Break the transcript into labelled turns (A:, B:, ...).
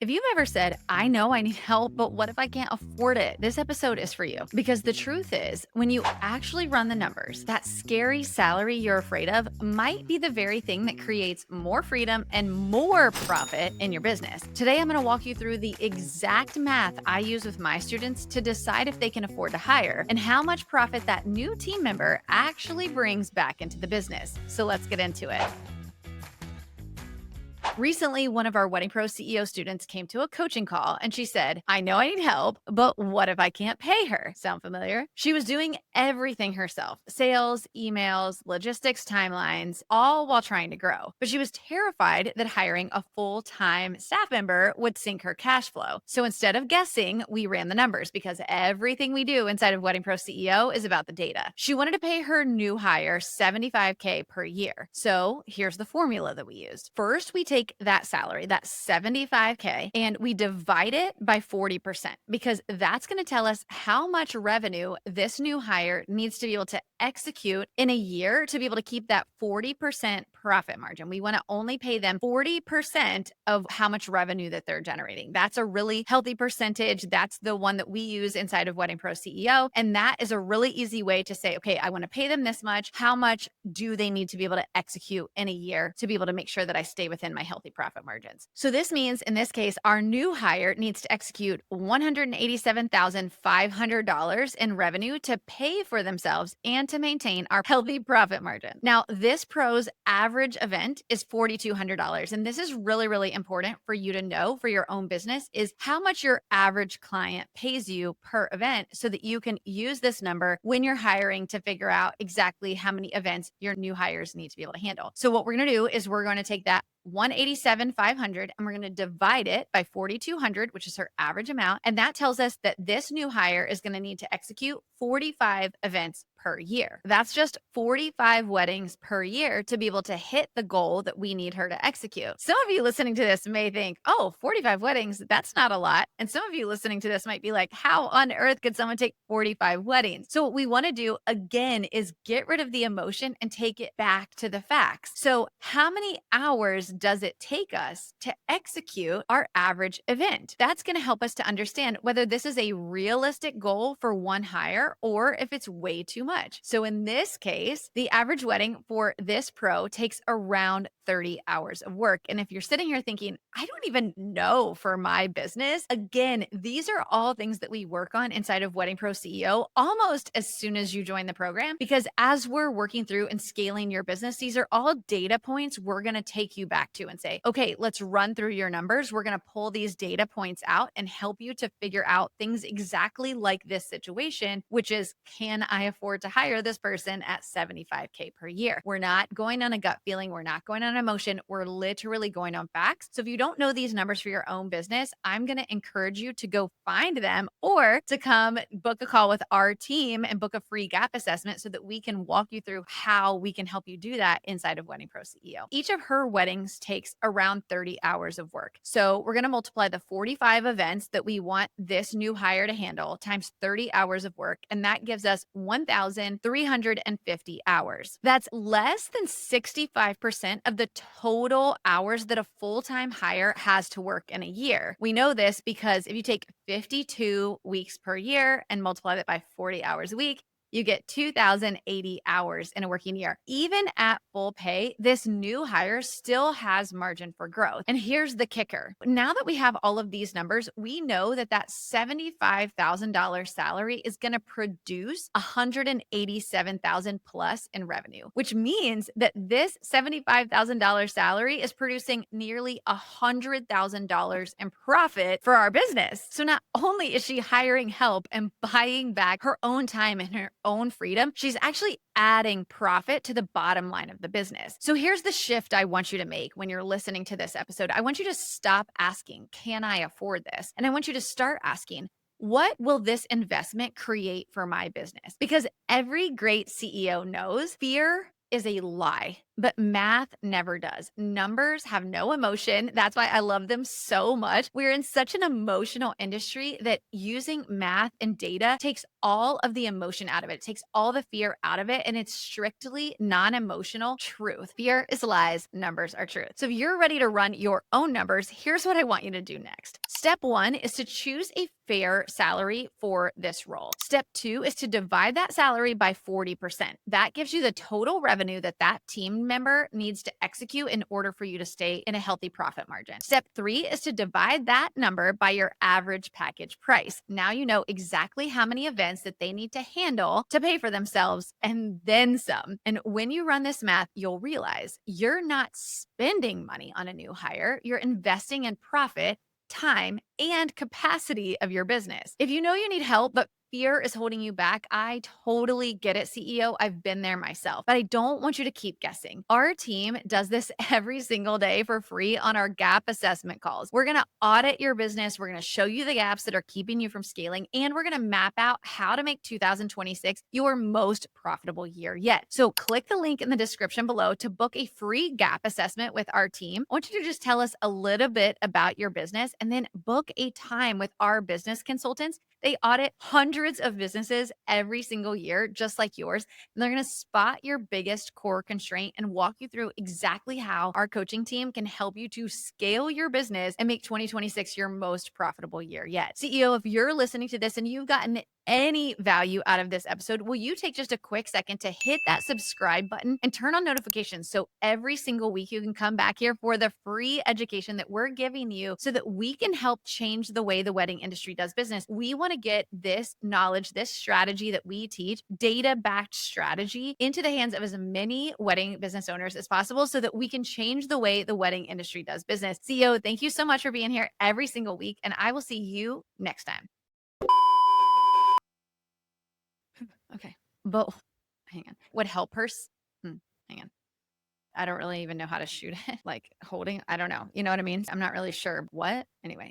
A: If you've ever said, I know I need help, but what if I can't afford it? This episode is for you. Because the truth is, when you actually run the numbers, that scary salary you're afraid of might be the very thing that creates more freedom and more profit in your business. Today, I'm going to walk you through the exact math I use with my students to decide if they can afford to hire and how much profit that new team member actually brings back into the business. So let's get into it. Recently, one of our Wedding Pro CEO students came to a coaching call and she said, I know I need help, but what if I can't pay her? Sound familiar? She was doing everything herself: sales, emails, logistics, timelines, all while trying to grow. But she was terrified that hiring a full time staff member would sink her cash flow. So instead of guessing, we ran the numbers because everything we do inside of Wedding Pro CEO is about the data. She wanted to pay her new hire $75K per year. So here's the formula that we used. First, we take that salary, that $75K, and we divide it by 40% because that's going to tell us how much revenue this new hire needs to be able to execute in a year to be able to keep that 40% profit margin. We want to only pay them 40% of how much revenue that they're generating. That's a really healthy percentage. That's the one that we use inside of Wedding Pro CEO. And that is a really easy way to say, okay, I want to pay them this much. How much do they need to be able to execute in a year to be able to make sure that I stay within my healthy profit margins? So this means in this case, our new hire needs to execute $187,500 in revenue to pay for themselves and to maintain our healthy profit margin. Now, this pro's average event is $4,200. And this is really, really important for you to know for your own business is how much your average client pays you per event so that you can use this number when you're hiring to figure out exactly how many events your new hires need to be able to handle. So what we're going to do is we're going to take that 187,500 and we're going to divide it by 4,200, which is her average amount. And that tells us that this new hire is going to need to execute 45 events per year. That's just 45 weddings per year to be able to hit the goal that we need her to execute. Some of you listening to this may think, oh, 45 weddings, that's not a lot. And some of you listening to this might be like, how on earth could someone take 45 weddings? So what we want to do again is get rid of the emotion and take it back to the facts. So how many hours does it take us to execute our average event? That's going to help us to understand whether this is a realistic goal for one hire or if it's way too much. So in this case, the average wedding for this pro takes around 30 hours of work. And if you're sitting here thinking, I don't even know for my business, again, these are all things that we work on inside of Wedding Pro CEO almost as soon as you join the program, because as we're working through and scaling your business, these are all data points we're going to take you back to and say, okay, let's run through your numbers. We're going to pull these data points out and help you to figure out things exactly like this situation, which is, can I afford to hire this person at $75K per year? We're not going on a gut feeling. We're not going on emotion. We're literally going on facts. So if you don't know these numbers for your own business, I'm going to encourage you to go find them or to come book a call with our team and book a free gap assessment so that we can walk you through how we can help you do that inside of Wedding Pro CEO. Each of her weddings takes around 30 hours of work. So we're going to multiply the 45 events that we want this new hire to handle times 30 hours of work. And that gives us 1,350 hours. That's less than 65% of the total hours that a full-time hire has to work in a year. We know this because if you take 52 weeks per year and multiply that by 40 hours a week, you get 2,080 hours in a working year. Even at full pay, this new hire still has margin for growth. And here's the kicker. Now that we have all of these numbers, we know that that $75,000 salary is going to produce 187,000 plus in revenue, which means that this $75,000 salary is producing nearly $100,000 in profit for our business. So not only is she hiring help and buying back her own time and her own freedom, she's actually adding profit to the bottom line of the business. So here's the shift I want you to make when you're listening to this episode. I want you to stop asking, can I afford this? And I want you to start asking, what will this investment create for my business? Because every great CEO knows fear is a lie, but math never does. Numbers have no emotion. That's why I love them so much. We're in such an emotional industry that using math and data takes all of the emotion out of it. It takes all the fear out of it, and it's strictly non emotional truth. Fear is lies, numbers are truth. So if you're ready to run your own numbers, here's what I want you to do next. Step one is to choose a fair salary for this role. Step two is to divide that salary by 40%. That gives you the total revenue that that team member needs to execute in order for you to stay in a healthy profit margin. Step three is to divide that number by your average package price. Now you know exactly how many events that they need to handle to pay for themselves and then some. And when you run this math, you'll realize you're not spending money on a new hire, you're investing in profit, time, and capacity of your business. If you know you need help, but fear is holding you back, I totally get it, CEO. I've been there myself, but I don't want you to keep guessing. Our team does this every single day for free on our gap assessment calls. We're going to audit your business. We're going to show you the gaps that are keeping you from scaling, and we're going to map out how to make 2026 your most profitable year yet. So click the link in the description below to book a free gap assessment with our team. I want you to just tell us a little bit about your business and then book a time with our business consultants. They audit hundreds of businesses every single year, just like yours. And they're going to spot your biggest core constraint and walk you through exactly how our coaching team can help you to scale your business and make 2026 your most profitable year yet. CEO, if you're listening to this and you've gotten any value out of this episode, will you take just a quick second to hit that subscribe button and turn on notifications so every single week you can come back here for the free education that we're giving you so that we can help change the way the wedding industry does business. We want to get this knowledge, this strategy that we teach, data-backed strategy, into the hands of as many wedding business owners as possible so that we can change the way the wedding industry does business. CEO, thank you so much for being here every single week, and I will see you next time. Okay. But hang on. Would help her. Hang on. I don't really even know how to shoot it. Like holding. I don't know. You know what I mean? I'm not really sure what. Anyway.